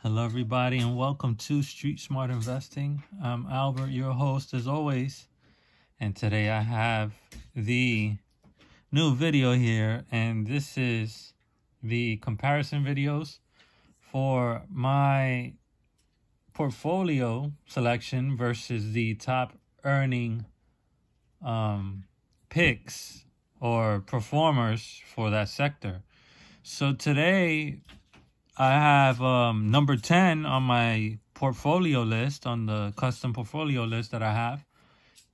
Hello, everybody, and welcome to Street Smart Investing. I'm Albert, your host, as always, and today I have the new video here, and this is the comparison videos for my portfolio selection versus the top earning picks or performers for that sector. So today I have number 10 on my portfolio list, on the custom portfolio list that I have.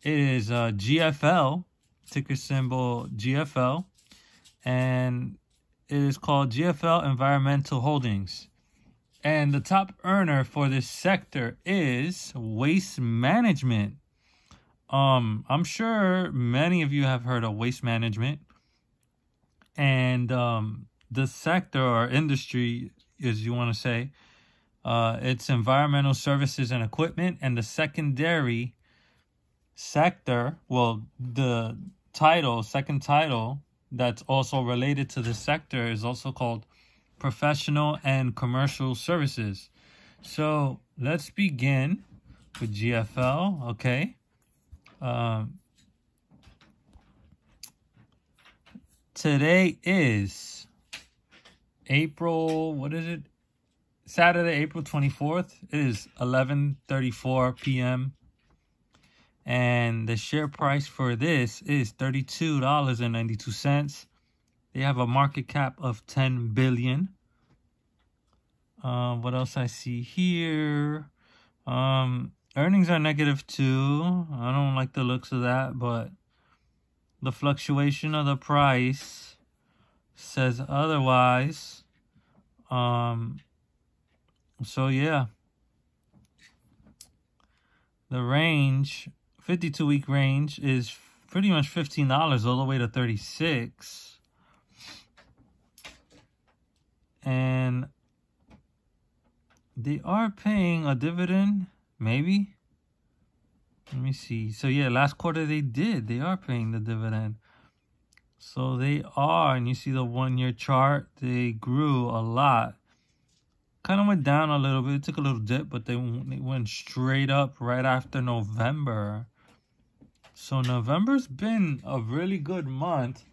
It is GFL, ticker symbol GFL, and it is called GFL Environmental Holdings. And the top earner for this sector is waste management. I'm sure many of you have heard of waste management, and the sector or industry, as you want to say, it's environmental services and equipment, and the secondary sector, well, the second title that's also related to this sector is also called professional and commercial services. So let's begin with GFL. Okay. Today is Saturday, April 24th. It is 11:34 p.m. And the share price for this is $32.92. They have a market cap of $10 billion. What else I see here? Earnings are -2. I don't like the looks of that, but the fluctuation of the price says otherwise. So yeah, the range, 52-week range, is pretty much $15 all the way to $36. And they are paying a dividend, maybe. Let me see. So yeah, last quarter they are paying the dividend. So they are, and you see the 1-year chart, they grew a lot. Kind of went down a little bit. It took a little dip, but they went straight up right after November. So November's been a really good month.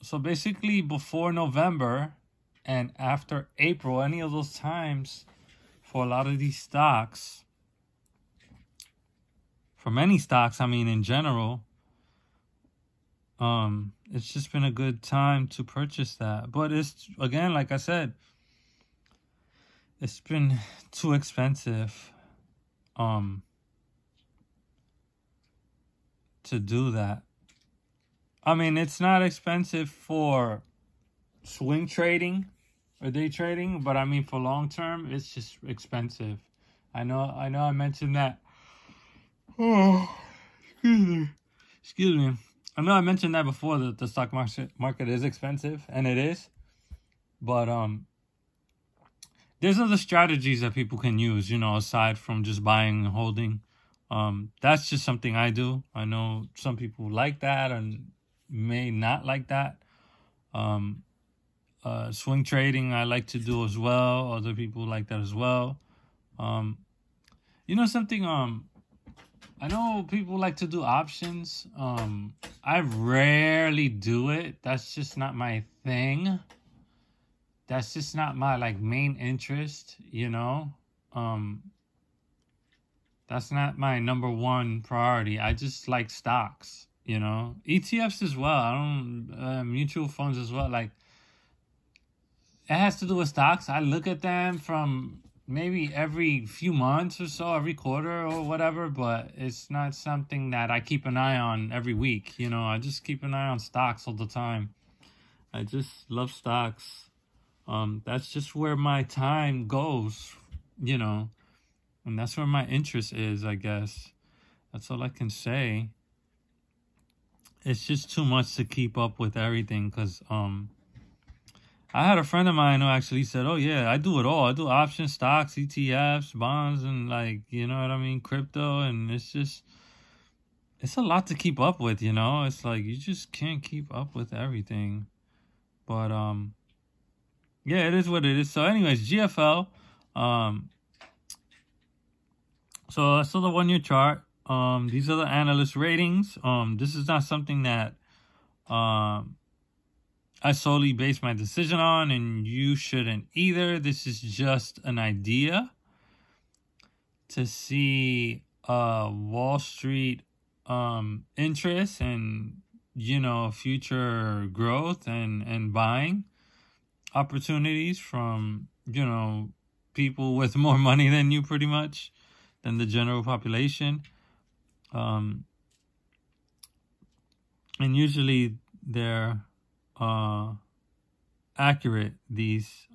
So basically before November and after April, any of those times for a lot of these stocks, for many stocks, I mean in general, it's just been a good time to purchase that. But it's, again, like I said, it's been too expensive to do that. I mean, it's not expensive for swing trading or day trading, but I mean for long term, it's just expensive. I know I mentioned that. Oh, excuse me. I know I mentioned that before, that the stock market is expensive, and it is. But there's other strategies that people can use, aside from just buying and holding. That's just something I do. I know some people like that and may not like that. Swing trading I like to do as well. Other people like that as well. Something, I know people like to do options. I rarely do it. That's just not my thing. That's just not my main interest, That's not my number one priority. I just like stocks, ETFs as well. I don't mutual funds as well. It has to do with stocks. I look at them from maybe every few months or so, every quarter or whatever, but it's not something that I keep an eye on every week. I just keep an eye on stocks all the time. I just love stocks. That's just where my time goes, and that's where my interest is, I guess. That's all I can say. It's just too much to keep up with everything, because I had a friend of mine who actually said, oh, yeah, I do it all. I do options, stocks, ETFs, bonds, and crypto. And it's a lot to keep up with, It's you just can't keep up with everything. But yeah, it is what it is. So anyways, GFL. So I saw the 1-year chart. These are the analyst ratings. This is not something that I solely base my decision on, and you shouldn't either. This is just an idea to see Wall Street interest and, you know, future growth and buying opportunities from, you know, people with more money than you, pretty much, than the general population. And usually they're accurate, these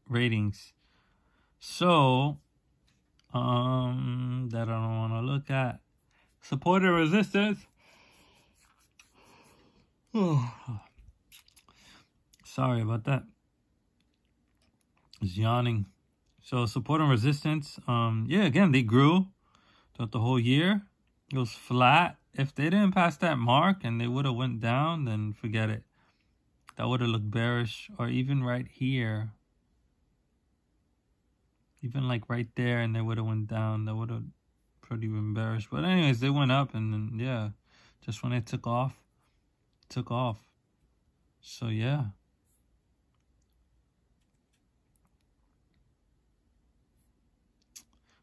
ratings. So that I don't want to look at. Support and resistance. Sorry about that. I was yawning. So support and resistance. Yeah, again, they grew throughout the whole year. It was flat. If they didn't pass that mark and they would have went down, then forget it. That would have looked bearish. Or even right here. Even like right there, and they would have went down. That would have pretty been bearish. But anyways, they went up, and then, yeah, just when it took off. So, yeah.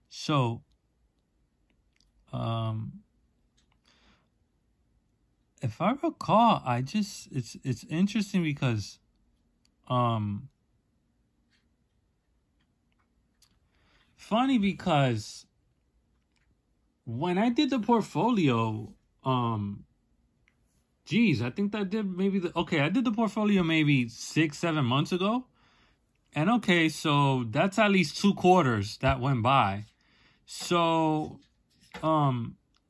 So, if I recall, it's interesting because, funny because when I did the portfolio, geez, I think I did maybe I did the portfolio maybe 6-7 months ago. And okay, so that's at least 2 quarters that went by. So,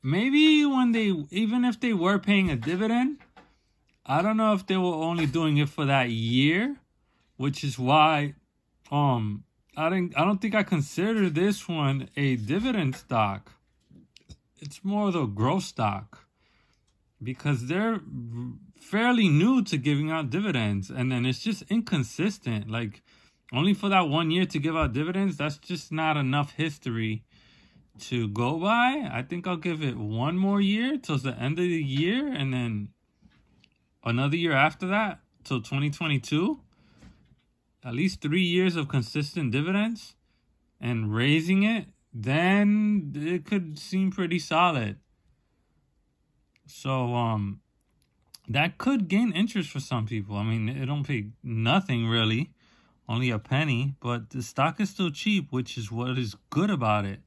maybe when even if they were paying a dividend, I don't know if they were only doing it for that year, which is why, I don't think I consider this one a dividend stock. It's more of a growth stock because they're fairly new to giving out dividends, and then it's just inconsistent. Like, only for that 1 year to give out dividends, that's just not enough history to go by. I think I'll give it 1 more year till the end of the year, and then another year after that till 2022. At least 3 years of consistent dividends and raising it, then it could seem pretty solid. So that could gain interest for some people. I mean, it don't pay nothing really, only a penny, but the stock is still cheap, which is what is good about it.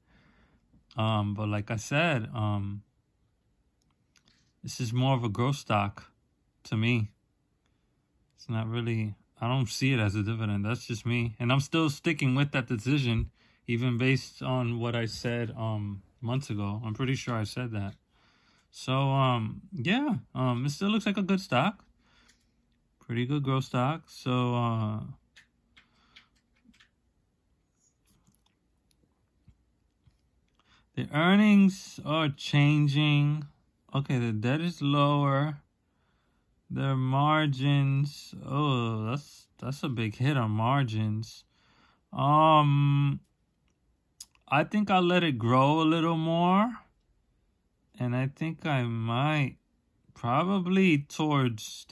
But like I said, this is more of a growth stock to me. It's not really, I don't see it as a dividend. That's just me. And I'm still sticking with that decision, even based on what I said months ago. I'm pretty sure I said that. So, yeah, it still looks like a good stock. Pretty good growth stock. So, the earnings are changing. Okay, the debt is lower. Their margins, oh, that's a big hit on margins. I think I'll let it grow a little more. And I think I might probably towards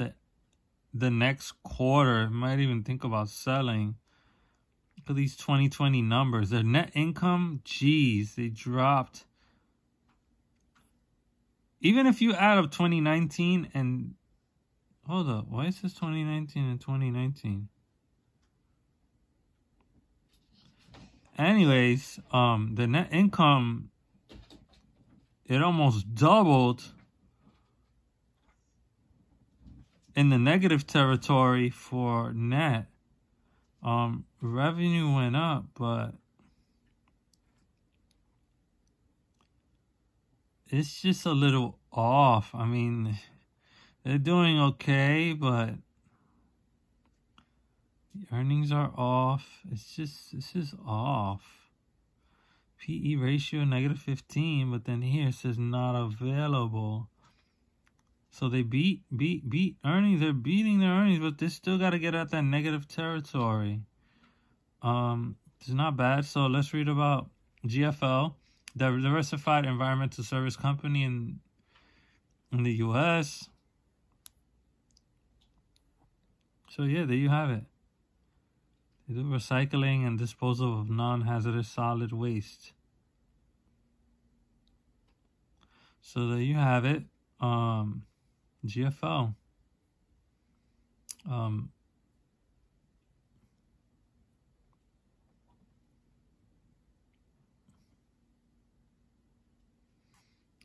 the next quarter, might even think about selling. Look at these 2020 numbers. Their net income, geez, they dropped. Even if you add up 2019 and... Hold up, why is this 2019 and 2019? Anyways, the net income, it almost doubled in the negative territory for net. Revenue went up, but it's just a little off. I mean, they're doing okay, but the earnings are off. It's just, this is off. PE ratio -15, but then here it says not available. So they beat earnings. They're beating their earnings, but they still got to get out that negative territory. It's not bad. So let's read about GFL, the Diversified Environmental Service Company in the U.S. So yeah, there you have it. They do recycling and disposal of non-hazardous solid waste. So there you have it. GFL.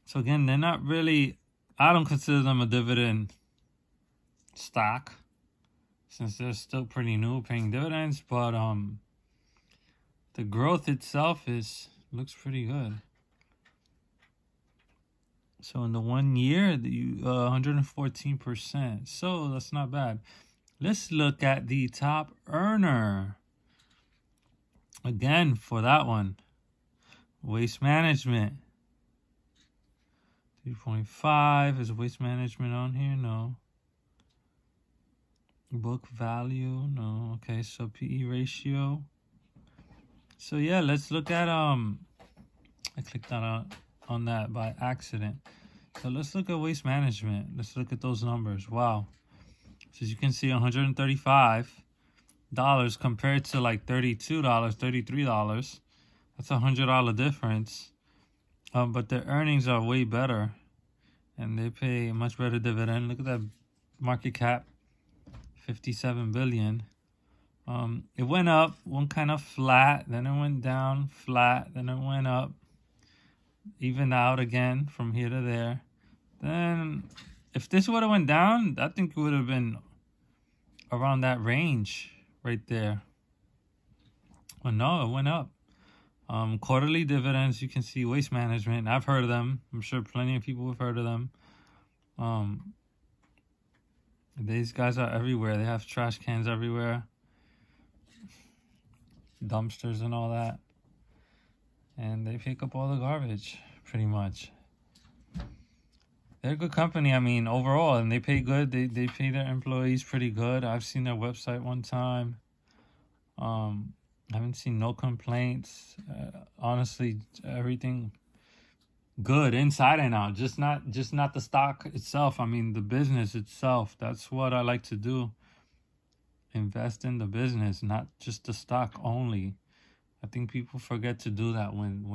So again, they're not really, I don't consider them a dividend stock since they're still pretty new paying dividends, but the growth itself looks pretty good. So in the 1 year, 114%. So that's not bad. Let's look at the top earner. Again, for that one, Waste Management. 3.5. Is Waste Management on here? No. Book value? No. Okay, so PE ratio. So yeah, let's look at I clicked on that by accident. So let's look at Waste Management. Let's look at those numbers. Wow. So as you can see, $135 compared to like $32, $33. That's $100 difference. But their earnings are way better, and they pay a much better dividend. Look at that market cap, $57 billion. It went up, went kind of flat, then it went down, flat, then it went up, even out again from here to there. Then, if this would have went down, I think it would have been around that range right there. But no, it went up. Quarterly dividends, you can see Waste Management. I've heard of them. I'm sure plenty of people have heard of them. These guys are everywhere. They have trash cans everywhere, dumpsters and all that, and they pick up all the garbage pretty much. They're a good company, I mean, overall, and they pay good. They pay their employees pretty good. I've seen their website one time. I haven't seen no complaints. Honestly, everything good inside and out. Just not the stock itself. I mean, the business itself. That's what I like to do. Invest in the business, not just the stock only. I think people forget to do that when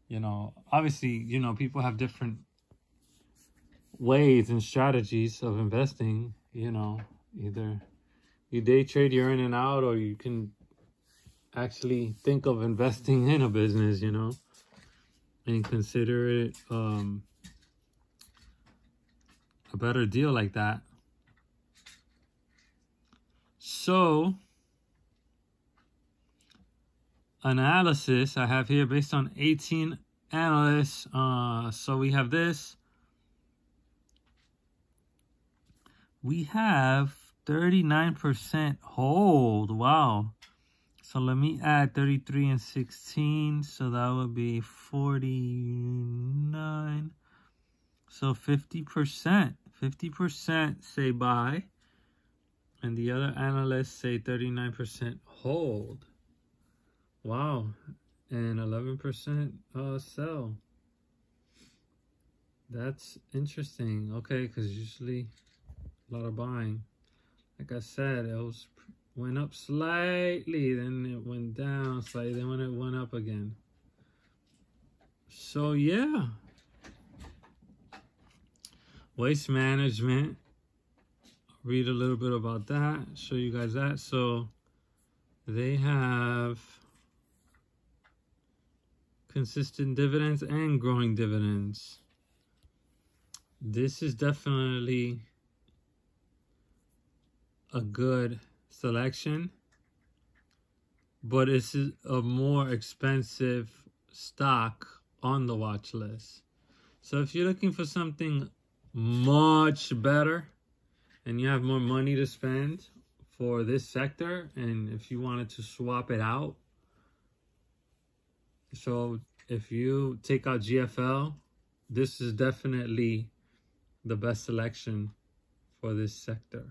you know, obviously, you know, people have different ways and strategies of investing. You know, either you day trade, you're in and out, or you can actually think of investing in a business, you know, and consider it a better deal like that. So, analysis I have here based on 18 analysts. So we have this. We have 39% hold. Wow. So let me add 33 and 16. So that would be 49. So 50%. 50% say buy. And the other analysts say 39% hold. Wow. And 11% sell. That's interesting. Okay, because usually a lot of buying. Like I said, it went up slightly, then it went down slightly, then when it went up again. So yeah. Waste Management. Read a little bit about that. Show you guys that. So they have consistent dividends and growing dividends. This is definitely a good selection, but it's a more expensive stock on the watch list. So if you're looking for something much better and you have more money to spend for this sector, and if you wanted to swap it out, so if you take out GFL, this is definitely the best selection for this sector.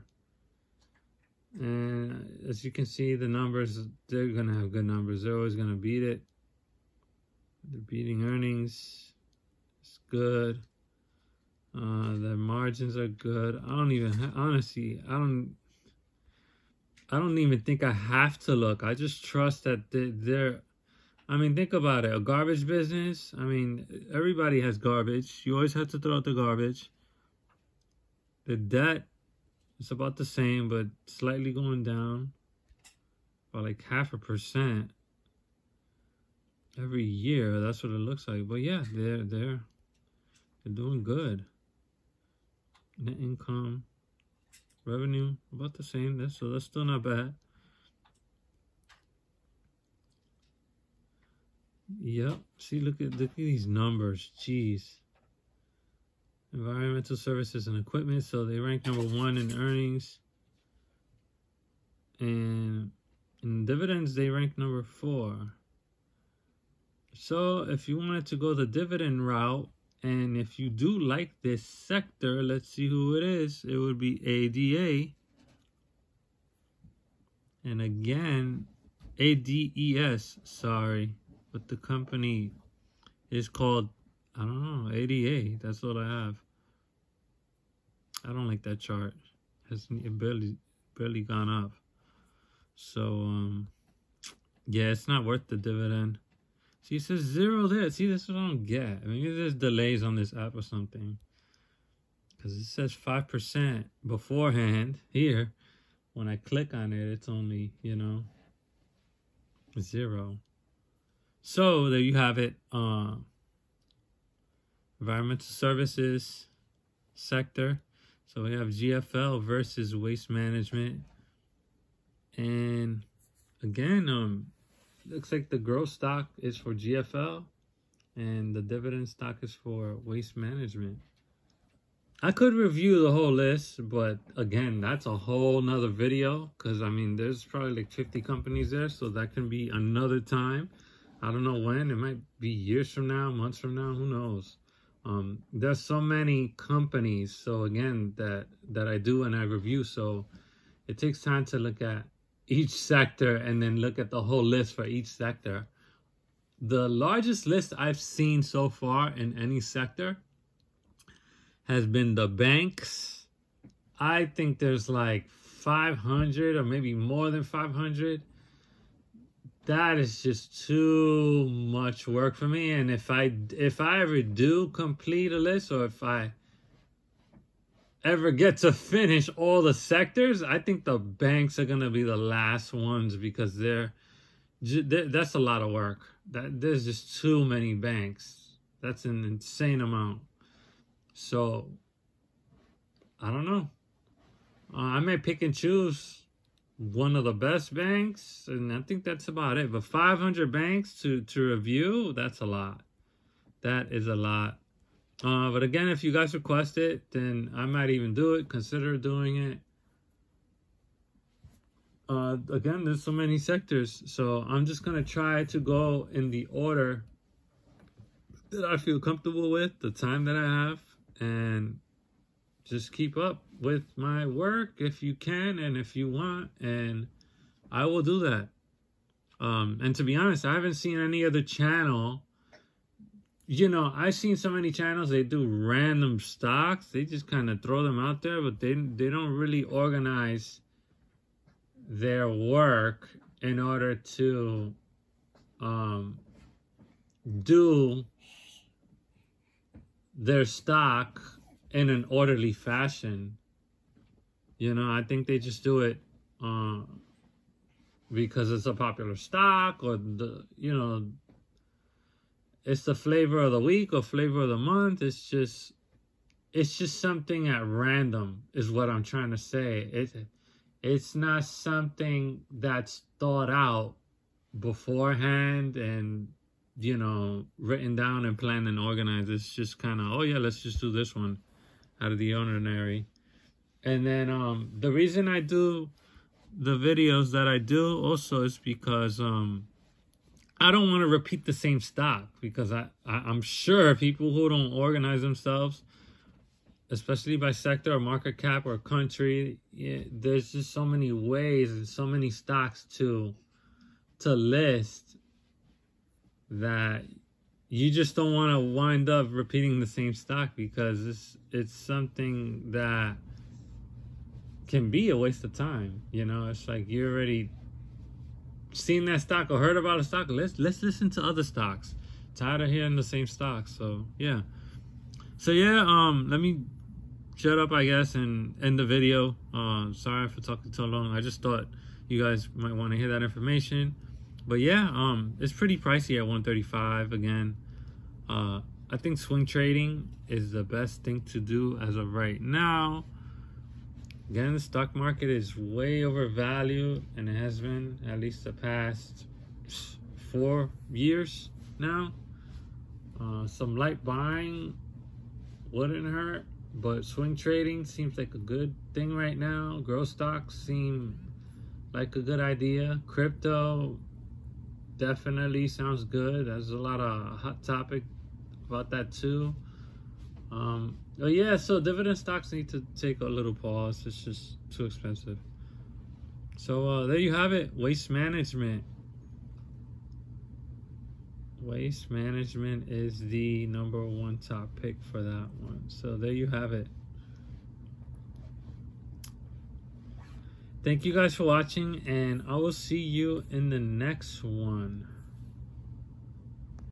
And as you can see, the numbers, they're going to have good numbers. They're always going to beat it. They're beating earnings. It's good. Their margins are good. I don't even, honestly, I don't even think I have to look. I just trust that they're, I mean, think about it. A garbage business, I mean, everybody has garbage. You always have to throw out the garbage. The debt is about the same, but slightly going down by like 0.5% every year. That's what it looks like. But yeah, they're doing good. Net income, revenue, about the same. So that's still not bad. Yep. See, look at these numbers. Jeez. Environmental services and equipment. So they rank number 1 in earnings. And in dividends, they rank number 4. So if you wanted to go the dividend route, and if you do like this sector, let's see who it is. It would be ADA. And again, ADES, sorry. But the company is called, I don't know, ADA. That's what I have. I don't like that chart. It barely gone up. So, yeah, it's not worth the dividend. See, it says 0 there. See, this is what I don't get. Maybe there's delays on this app or something. Because it says 5% beforehand here. When I click on it, it's only, 0. So, there you have it. Environmental services sector. So, we have GFL versus waste management. And, again, looks like the growth stock is for GFL and the dividend stock is for waste management. I could review the whole list, but again, that's a whole nother video because I mean, there's probably like 50 companies there, so that can be another time. I don't know when. It might be years from now, months from now, who knows. There's so many companies, so again, that I do and I review, so it takes time to look at each sector and then look at the whole list for each sector. The largest list I've seen so far in any sector has been the banks. I think there's like 500 or maybe more than 500. That is just too much work for me. And if I ever do complete a list, or if I ever get to finish all the sectors, I think the banks are going to be the last ones because that's a lot of work. There's just too many banks. That's an insane amount. So, I don't know. I may pick and choose one of the best banks, and I think that's about it. But 500 banks to review, that's a lot. That is a lot. But again, if you guys request it, then I might even do it. Consider doing it. Again, there's so many sectors. So I'm just going to try to go in the order that I feel comfortable with, the time that I have, and just keep up with my work if you can and if you want. And I will do that. And to be honest, I haven't seen any other channel. I've seen so many channels, they do random stocks. They just kind of throw them out there, but they don't really organize their work in order to do their stock in an orderly fashion. I think they just do it because it's a popular stock, or it's the flavor of the week or flavor of the month. It's just something at random is what I'm trying to say. It's not something that's thought out beforehand and, written down and planned and organized. It's just kind of, oh yeah, let's just do this one out of the ordinary. And then the reason I do the videos that I do also is because I don't want to repeat the same stock, because I'm sure people who don't organize themselves especially by sector or market cap or country. There's just so many ways and so many stocks to list that you just don't want to wind up repeating the same stock, because it's something that can be a waste of time. You know, it's like you already seen that stock or heard about a stock. Let's listen to other stocks. Tired of hearing the same stocks. So yeah. Let me shut up, I guess, and end the video. Sorry for talking so long. I just thought you guys might want to hear that information. But yeah, it's pretty pricey at 135 again. I think swing trading is the best thing to do as of right now. Again, the stock market is way overvalued, and it has been at least the past 4 years now. Some light buying wouldn't hurt, but swing trading seems like a good thing right now. Growth stocks seem like a good idea. Crypto definitely sounds good. There's a lot of hot topic about that too. Oh yeah, so dividend stocks need to take a little pause. It's just too expensive. So there you have it. Waste management. Waste management is the #1 top pick for that one. So there you have it. Thank you guys for watching, and I will see you in the next one.